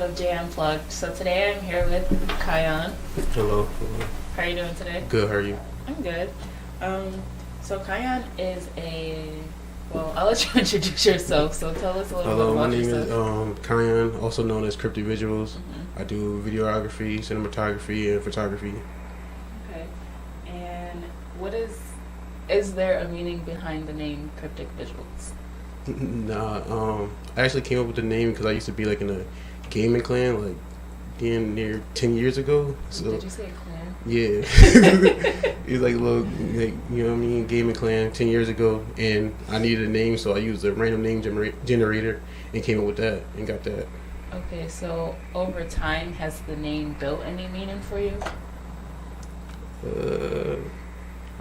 of J Unplugged. So today I'm here with Kion. Hello. How are you doing today? Good. How are you? I'm good. So Kion is I'll let you introduce yourself. So tell us a little bit Hello. about My name yourself. is Kion, also known as Cryptic Visuals. Mm-hmm. I do videography, cinematography, and photography. Okay. And is there a meaning behind the name Cryptic Visuals? Nah. I actually came up with the name because I used to be like in a gaming clan, like damn near 10 years ago. So Did you say clan? yeah, it was like a little, like, you know what I mean, gaming clan 10 years ago, and I needed a name, so I used a random name generator and came up with that and got that. Okay, so over time, has the name built any meaning for you?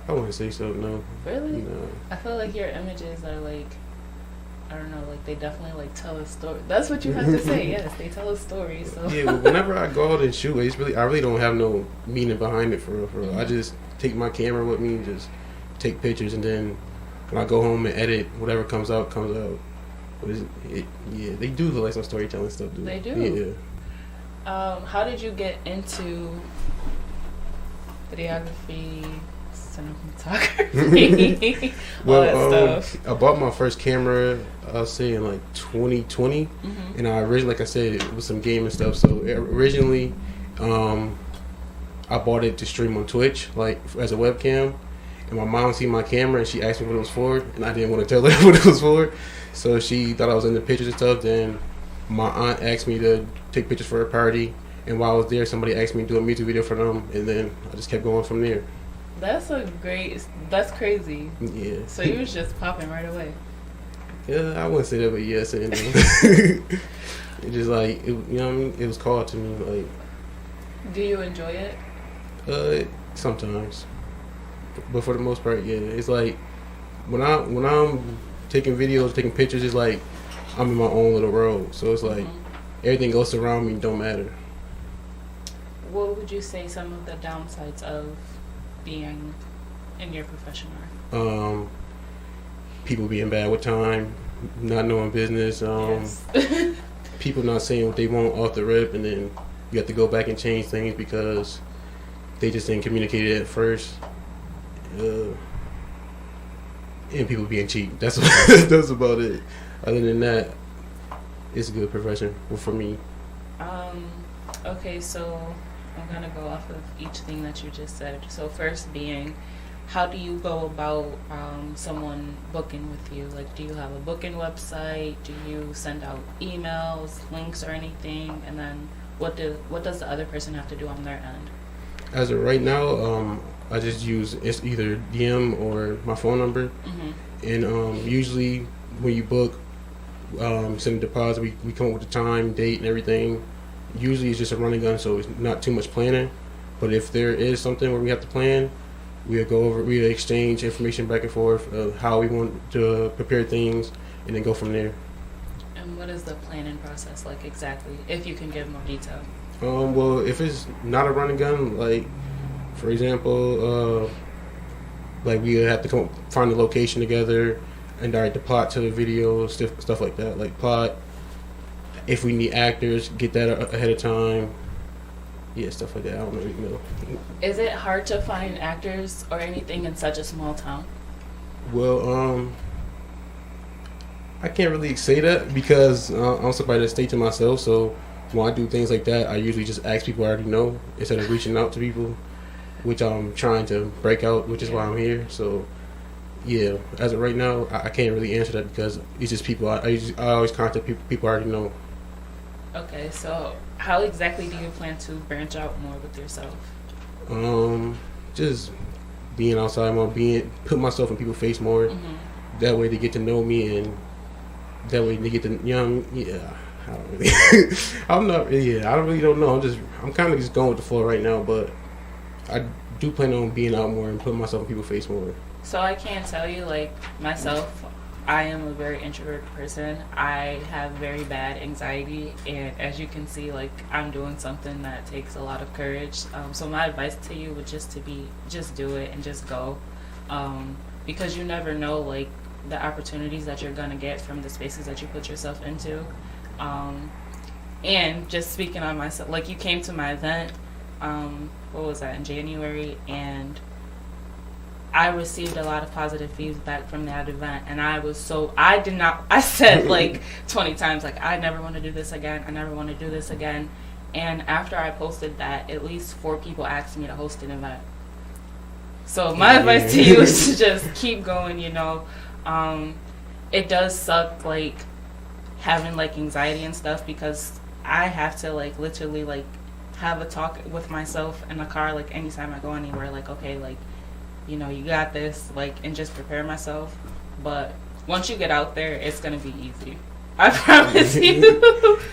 I wouldn't say so. No. Really? No. I feel like your images are like, I don't know, like they definitely like tell a story. That's what you have to say. Yes, they tell a story. So Yeah, but whenever I go out and shoot, I really don't have no meaning behind it for real. Mm-hmm. I just take my camera with me, just take pictures, and then when I go home and edit, whatever comes out comes out. But yeah, they do look like some storytelling stuff. Dude. They do. Yeah. How did you get into videography, cinematography, all that stuff? I bought my first camera, I'll say in like 2020, Mm-hmm. and I originally, like I said, it was some gaming stuff. So originally, I bought it to stream on Twitch, like as a webcam. And my mom seen my camera and she asked me what it was for, and I didn't want to tell her what it was for. So she thought I was into pictures and stuff. Then my aunt asked me to take pictures for her party, and while I was there, somebody asked me to do a music video for them, and then I just kept going from there. That's crazy. Yeah. So you was just popping right away. Yeah, I wouldn't say that, but yes, and it just like you know what I mean. It was called to me, like. Do you enjoy it? Sometimes, but for the most part, yeah. It's like when I'm taking videos, taking pictures, it's like I'm in my own little world. So it's like everything else around me don't matter. What would you say some of the downsides of being in your profession are? People being bad with time, not knowing business, Yes. people not saying what they want off the rip, and then you have to go back and change things because they just didn't communicate it at first. And people being cheap. That's about it. Other than that, it's a good profession for me. Okay, so I'm gonna go off of each thing that you just said. So first being, how do you go about someone booking with you? Like, do you have a booking website? Do you send out emails, links, or anything? And then what does the other person have to do on their end? As of right now, I just use it's either DM or my phone number, and usually when you book, send a deposit. We come up with the time, date, and everything. Usually it's just a running gun, so it's not too much planning. But if there is something where we have to plan, we'll exchange information back and forth of how we want to prepare things, and then go from there. And what is the planning process like exactly, if you can give more detail? Well, if it's not a running gun, like for example, like we have to find the location together and direct the plot to the video, stuff like that. Like plot, if we need actors, get that ahead of time. Yeah, stuff like that. I don't really know. Is it hard to find actors or anything in such a small town? Well, I can't really say that because I'm somebody that stays to myself. So when I do things like that, I usually just ask people I already know instead of reaching out to people, which I'm trying to break out, which is why I'm here. So yeah, as of right now, I can't really answer that because it's just people. I always contact people I already know. Okay, so how exactly do you plan to branch out more with yourself? Just being outside more, put myself in people's face more. That way they get to know me, and that way they get to, you know, yeah. I don't really, I don't know. I'm kind of just going with the flow right now, but I do plan on being out more and putting myself in people's face more. So I can tell you, like, myself, I am a very introverted person. I have very bad anxiety, and as you can see, like, I'm doing something that takes a lot of courage. So my advice to you would just do it and just go, because you never know, like, the opportunities that you're gonna get from the spaces that you put yourself into. And just speaking on myself, like you came to my event, what was that, in January, and I received a lot of positive feedback from that event, and I did not, I said like 20 times, like, I never want to do this again, I never want to do this again. And after I posted that, at least 4 people asked me to host an event. So my advice to you is to just keep going, you know. It does suck, like, having, like, anxiety and stuff, because I have to, like, literally, like, have a talk with myself in the car, like, anytime I go anywhere, like, okay, like, you know, you got this, like, and just prepare myself. But once you get out there, it's gonna be easy. I promise you.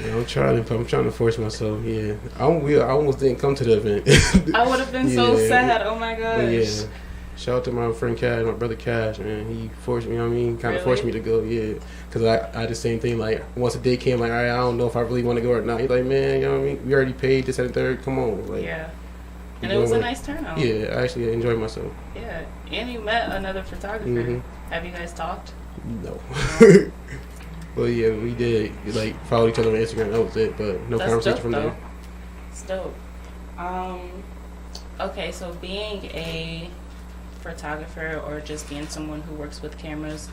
Yeah, I'm trying to force myself. Yeah, I almost didn't come to the event. I would have been so sad. Oh my gosh. But yeah, shout out to my friend Cash, my brother Cash, man. He forced me. You know what I mean, kind of forced me to go. Yeah, because I had the same thing. Like once the day came, like, all right, I don't know if I really want to go or not. He's like, man, you know what I mean? We already paid this and the third. Come on, like. Yeah. And it was a nice turnout. Yeah, I actually enjoyed myself. Yeah, and you met another photographer. Mm-hmm. Have you guys talked? No. Well, yeah, we did. Like, followed each other on Instagram. That was it. But no conversation from there. It's dope. Okay, so being a photographer or just being someone who works with cameras,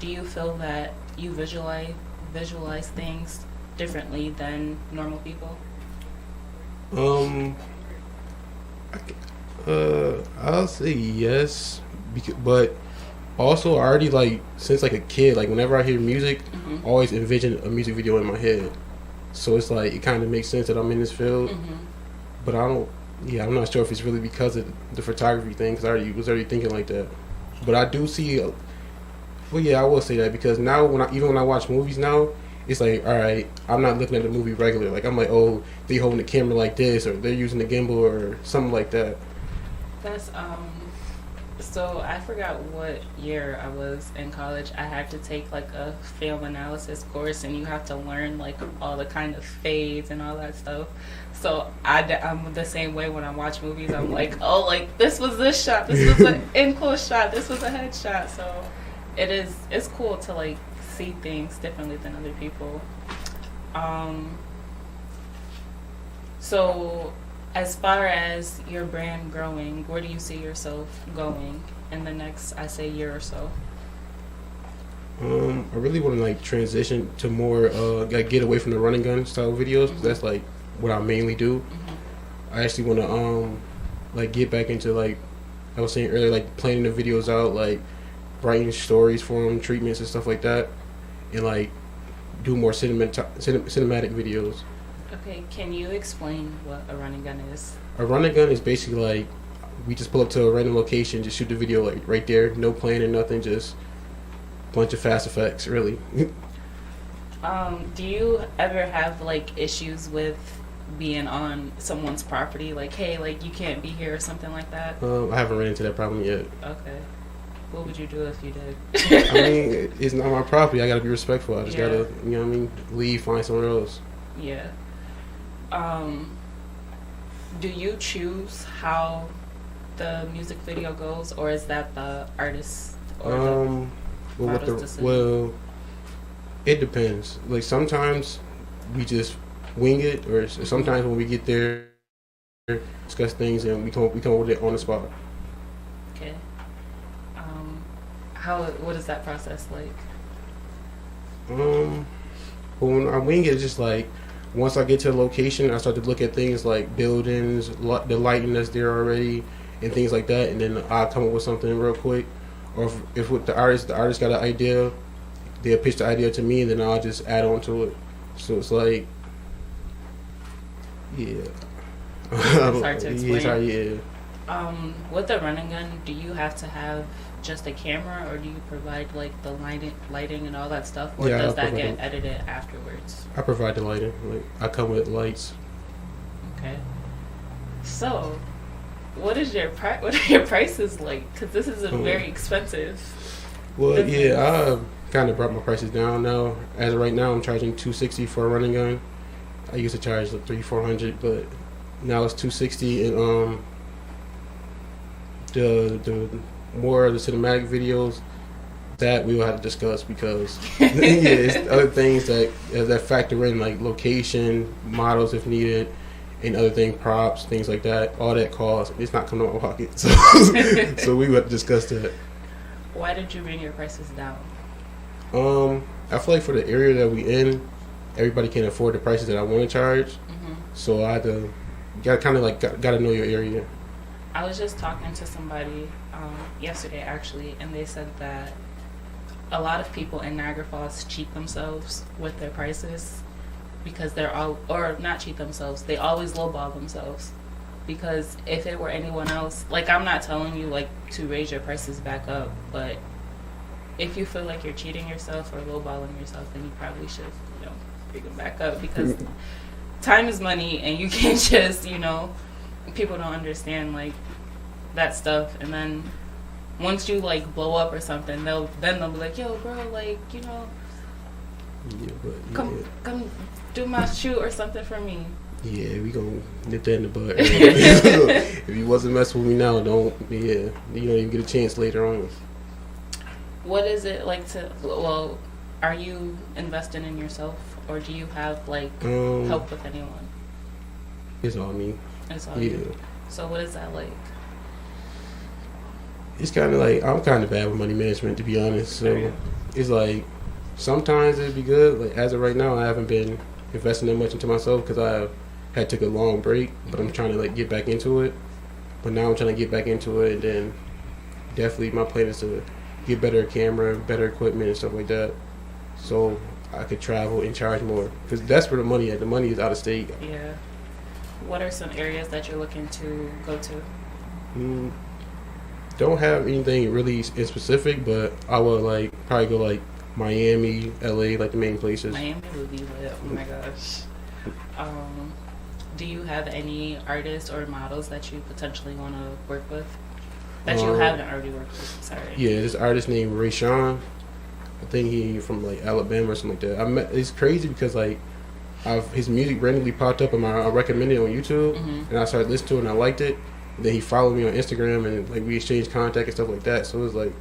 do you feel that you visualize things differently than normal people? I'll say yes, but also I already, like, since like a kid, like whenever I hear music, I always envision a music video in my head. So it's like it kind of makes sense that I'm in this field, but I'm not sure if it's really because of the photography thing, because I was already thinking like that. But I do see, well, yeah, I will say that, because now even when I watch movies now, it's like, all right, I'm not looking at the movie regular. Like I'm like, oh, they holding the camera like this, or they're using the gimbal, or something like that. That's so I forgot what year I was in college. I had to take like a film analysis course, and you have to learn like all the kind of fades and all that stuff. So I'm the same way when I watch movies. I'm like, oh, like this was this shot, this was an in close shot, this was a head shot. So it's cool to like see things differently than other people. So as far as your brand growing, where do you see yourself going in the next, I say, year or so? I really want to like transition to more like get away from the running gun style videos. That's like what I mainly do. I actually want to like get back into, like I was saying earlier, like planning the videos out, like writing stories for them, treatments and stuff like that, and like do more cinematic videos. Okay, can you explain what a running gun is? A running gun is basically like we just pull up to a random location, just shoot the video like right there, no plan or nothing, just a bunch of fast effects, really. Do you ever have like issues with being on someone's property, like, hey, like you can't be here or something like that? I haven't ran into that problem yet. Okay. What would you do if you did? I mean, it's not my property. I gotta be respectful. I just gotta, you know what I mean, leave, find somewhere else. Yeah. Do you choose how the music video goes, or is that the artist or the model's decision? Well, it depends. Like sometimes we just wing it, or sometimes when we get there, discuss things and we come up with it on the spot. Okay. What is that process like? But when I wing it, it's just like once I get to the location, I start to look at things like buildings, the lighting that's there already, and things like that, and then I'll come up with something real quick. Or if with the artist got an idea, they'll pitch the idea to me, and then I'll just add on to it. So it's like, yeah. It's hard to explain. Yeah. With the running gun, do you have to have just a camera, or do you provide like the lighting and all that stuff, or does that get edited afterwards? I provide the lighting. Like I come with lights. Okay. So, what are your prices like? Because this is very expensive. Well, business. Yeah, I kind of brought my prices down now. As of right now, I'm charging $260 for a running gun. I used to charge like $300-$400, but now it's $260, and the more of the cinematic videos, that we will have to discuss because yeah, it's other things that factor in like location, models if needed, and other things, props, things like that. All that costs. It's not coming out of my pocket, so so we would have to discuss that. Why did you bring your prices down? I feel like for the area that we in, everybody can afford the prices that I want to charge. Mm-hmm. So I had to got to know your area. I was just talking to somebody yesterday actually, and they said that a lot of people in Niagara Falls cheat themselves with their prices because they're all, or not cheat themselves, they always lowball themselves. Because if it were anyone else, like I'm not telling you like to raise your prices back up, but if you feel like you're cheating yourself or lowballing yourself, then you probably should, bring them back up because time is money and you can't just, people don't understand like that stuff, and then once you like blow up or something, they'll be like, yo bro, like, come do my shoot or something for me. Yeah, we gonna nip that in the bud. If you wasn't messing with me now, don't even get a chance later on. What is it like are you investing in yourself, or do you have like help with anyone? It's all me. It's all you. So what is that like? It's kind of like, I'm kind of bad with money management, to be honest. So it's like sometimes it'd be good. Like as of right now, I haven't been investing that much into myself because I had took a long break, but I'm trying to like get back into it. But now I'm trying to get back into it, and then definitely my plan is to get better camera, better equipment and stuff like that, so I could travel and charge more, because that's where the money is. The money is out of state. Yeah. What are some areas that you're looking to go to? Don't have anything really in specific, but I would like probably go like Miami, LA, like the main places. Miami would be lit. Oh my gosh. Do you have any artists or models that you potentially want to work with that you haven't already worked with? Sorry. Yeah, this artist named Ray Sean. I think he from like Alabama or something like that. It's crazy because like his music randomly popped up and I recommended it on YouTube, and I started listening to it and I liked it. And then he followed me on Instagram and like we exchanged contact and stuff like that. So it was like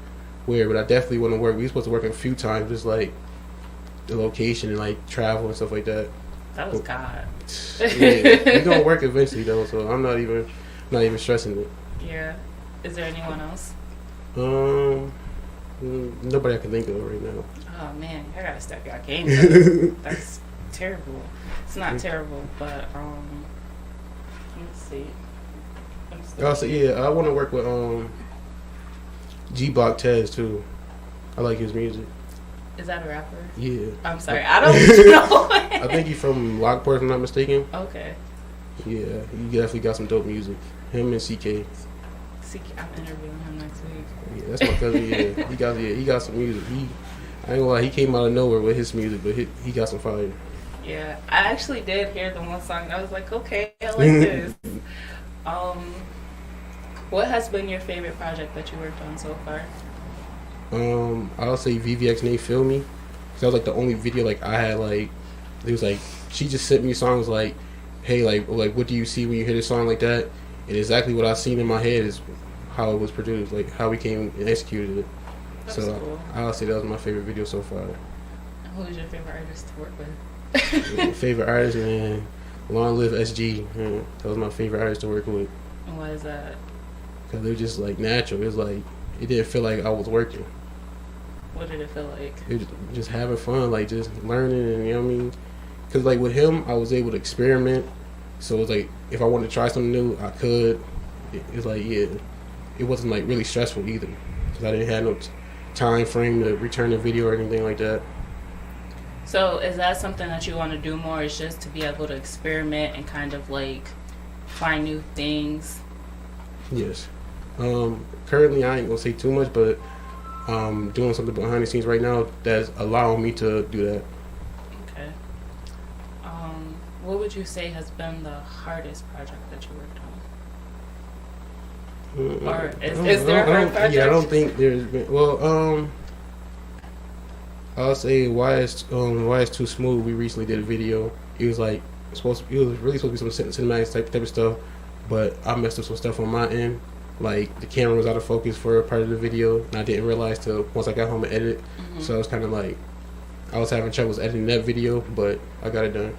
weird, but I definitely want to work. We were supposed to work a few times, just like the location and like travel and stuff like that. That was God. Yeah, we're gonna work eventually though, so I'm not even stressing it. Yeah. Is there anyone else? Nobody I can think of right now. Oh man, I gotta step your game up. That's terrible. It's not terrible, but let's see. I want to work with G Block Tez too. I like his music. Is that a rapper? Yeah. I'm sorry, I don't know. I think he's from Lockport, if I'm not mistaken. Okay. Yeah, he definitely got some dope music. Him and CK. I'm interviewing him next week. Yeah, that's my cousin. Yeah, he got some music. I ain't gonna lie, he came out of nowhere with his music, but he got some fire. Yeah, I actually did hear the one song and I was like, okay, I like this. What has been your favorite project that you worked on so far? I'll say VVX Nate Feel Me. Cause that was like the only video like I had like, it was like, she just sent me songs like, hey, like what do you see when you hear this song like that? And exactly what I seen in my head is how it was produced, like how we came and executed it. That's so cool. I'll say that was my favorite video so far. Who was your favorite artist to work with? Favorite artist, man, Long Live SG. Man, that was my favorite artist to work with. And why is that? Because they were just like natural. It was like, it didn't feel like I was working. What did it feel like? It was just having fun, like just learning, and you know what I mean? Because like with him, I was able to experiment. So it's like, if I wanted to try something new, I could. It's like, yeah, it wasn't like really stressful either. Because I didn't have no time frame to return the video or anything like that. So is that something that you want to do more, is just to be able to experiment and kind of like find new things? Yes. Currently, I ain't gonna say too much, but doing something behind the scenes right now that's allowing me to do that. Okay. What would you say has been the hardest project that you worked on? Or is there a hard project? Yeah, I don't think there's been. Well, I'll say why it's too smooth. We recently did a video. It was like it was really supposed to be some cinematic type of stuff, but I messed up some stuff on my end, like the camera was out of focus for a part of the video, and I didn't realize till once I got home and edited. So I was kind of like, I was having troubles editing that video, but I got it done.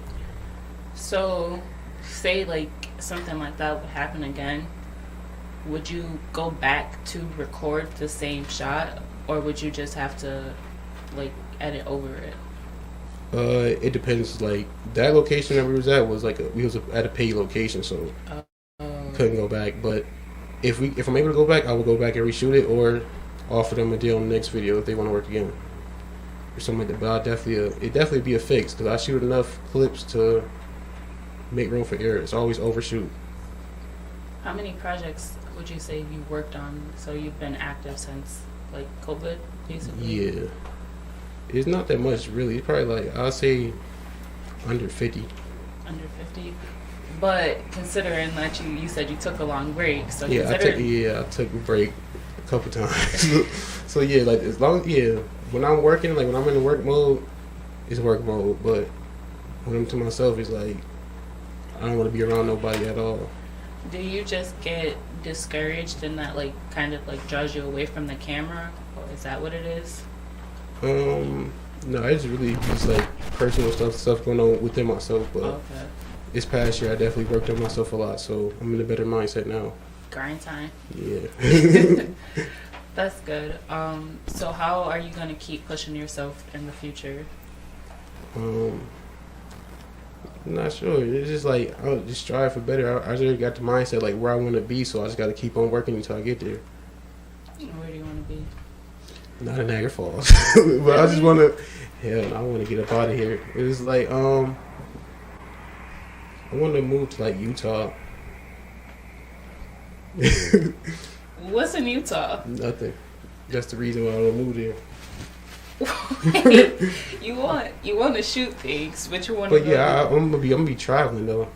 So, say like something like that would happen again, would you go back to record the same shot, or would you just have to like edit over it? It depends. Like that location that we was at was like we was at a paid location, so couldn't go back. But if I'm able to go back, I will go back and reshoot it, or offer them a deal on the next video if they want to work again or something like that. But it definitely be a fix because I shoot enough clips to make room for error. It's always overshoot. How many projects would you say you worked on? So you've been active since like COVID, basically. Yeah, it's not that much really. It's probably like I'll say under 50. Under 50. But considering that you said you took a long break, so Yeah, I took a break a couple times. So yeah, like as long when I'm working, like when I'm in the work mode, it's work mode. But when I'm to myself, it's like I don't want to be around nobody at all. Do you just get discouraged and that like kind of like draws you away from the camera, or is that what it is? No, it's really just like personal stuff going on within myself. But Okay. this past year, I definitely worked on myself a lot, so I'm in a better mindset now. Grind time. Yeah. That's good. So how are you gonna keep pushing yourself in the future? I'm not sure. It's just like I'll just strive for better. I just got the mindset like where I want to be, so I just got to keep on working until I get there. Where do you want to be? Not in Niagara Falls, but I just want to. Hell, I want to get up out of here. It was like I want to move to like Utah. What's in Utah? Nothing. That's the reason why I don't move there. you want to shoot things, but you want to. But yeah, I'm gonna be traveling though.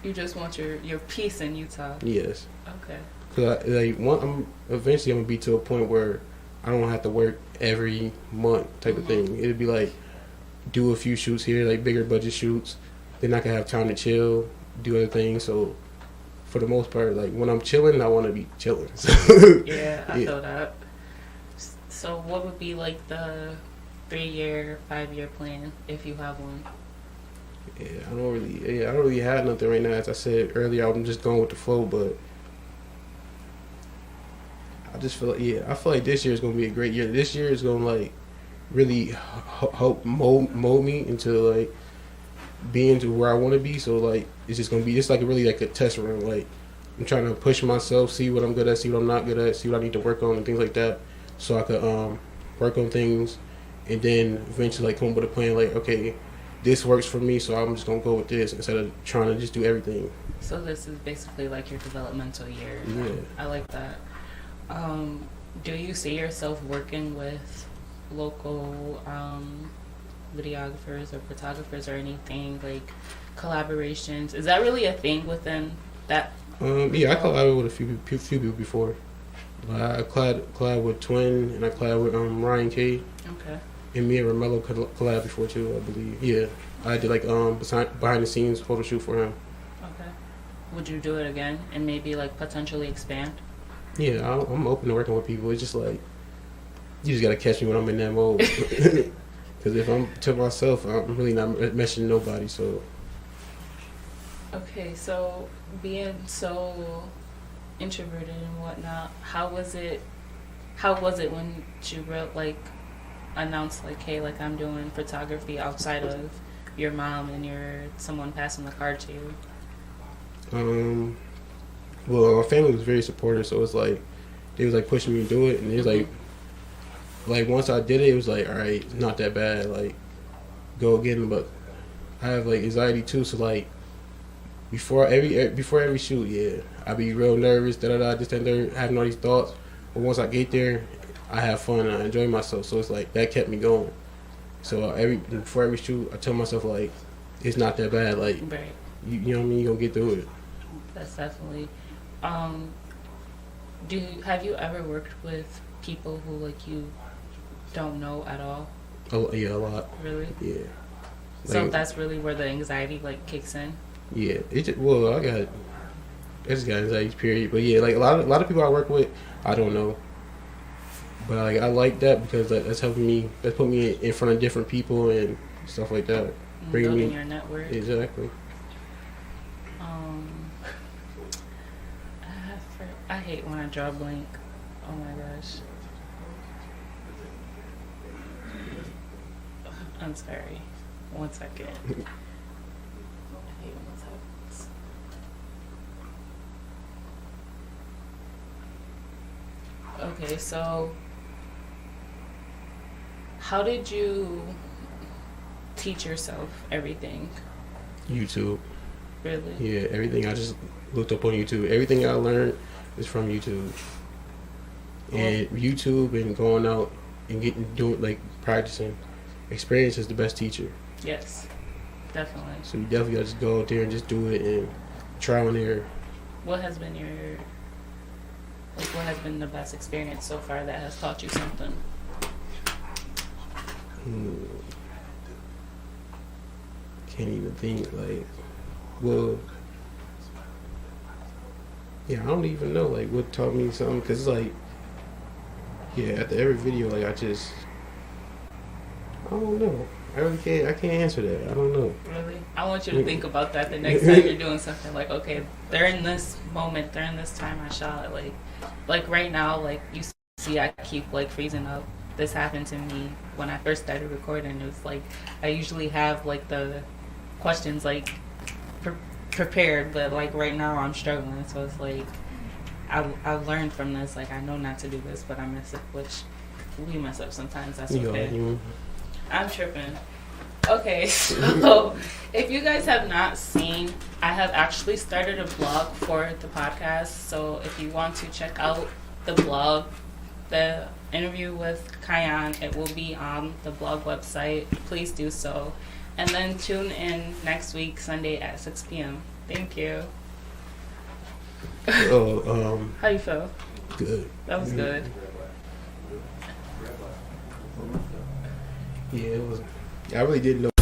You just want your peace in Utah. Yes. Okay. Cause I'm eventually gonna be to a point where I don't have to work every month type of thing. It'd be like do a few shoots here, like bigger budget shoots. Then I can have time to chill, do other things. So for the most part, like when I'm chilling, I want to be chilling. Yeah, I feel that. So what would be like the 3-year, 5-year plan if you have one? Yeah, I don't really have nothing right now. As I said earlier, I'm just going with the flow, but I just feel like I feel like this year is gonna be a great year. This year is gonna like really help mold me into like being to where I want to be. So like it's just gonna be like really like a test run. Like I'm trying to push myself, see what I'm good at, see what I'm not good at, see what I need to work on and things like that. So I could work on things and then eventually like come up with a plan like, okay, this works for me, so I'm just gonna go with this instead of trying to just do everything. So this is basically like your developmental year. Yeah. I like that. Do you see yourself working with local videographers or photographers or anything, like collaborations? Is that really a thing within that? Yeah, I collaborated with a few people before. I collab with Twin and I collab with Ryan K. Okay. And me and Romello collab before too, I believe. Yeah, I did like behind the scenes photo shoot for him. Okay. Would you do it again and maybe like potentially expand? Yeah, I'm open to working with people. It's just like you just gotta catch me when I'm in that mode. Because if I'm to myself, I'm really not meshing nobody. So. Okay, so being so introverted and whatnot, how was it when you like announced like, hey, like I'm doing photography outside of your mom and someone passing the card to you? Well, my family was very supportive, so it's like they was like pushing me to do it, and it was like once I did it, it was like, all right, it's not that bad, like go again. But I have like anxiety too, so like before every shoot, yeah, I be real nervous, this and that, having all these thoughts. But once I get there, I have fun and I enjoy myself. So it's like that kept me going. So before every shoot, I tell myself like, it's not that bad. Like, Right. you know what I mean? You gonna get through it. That's definitely. Have you ever worked with people who like you don't know at all? Oh yeah, a lot. Really? Yeah. So Like, that's really where the anxiety like kicks in. yeah. I got I just got anxiety. Period. But yeah, like a lot of people I work with, I don't know. But like I like that because that's helping me. That's put me in front of different people and stuff like that. Building your network. Exactly. I hate when I draw blank. Oh my gosh. I'm sorry. 1 second. I hate when this happens. Okay, so how did you teach yourself everything? YouTube. Really? Yeah, everything I just looked up on YouTube. Everything I learned is from YouTube. And YouTube and going out and doing like practicing. Experience is the best teacher. Yes, definitely. So you definitely gotta just go out there and just do it and trial and error. What has been what has been the best experience so far that has taught you something? Can't even think well, yeah, I don't even know what taught me something because after every video I don't know. I really can't. I can't answer that. I don't know. Really? I want you to think about that the next time you're doing something. Like, okay, during this moment, during this time I shot, like right now, like you see, I keep freezing up. This happened to me when I first started recording. It was I usually have the questions prepared, but right now I'm struggling. So it's I've learned from this. I know not to do this, but I mess up, which we mess up sometimes. That's okay. I'm tripping. Okay, so if you guys have not seen, I have actually started a blog for the podcast. So if you want to check out the blog, the interview with Kyan, it will be on the blog website. Please do so. And then tune in next week, Sunday at 6 p.m. Thank you. How you feel? Good. That was good. Yeah, it was. I really didn't know.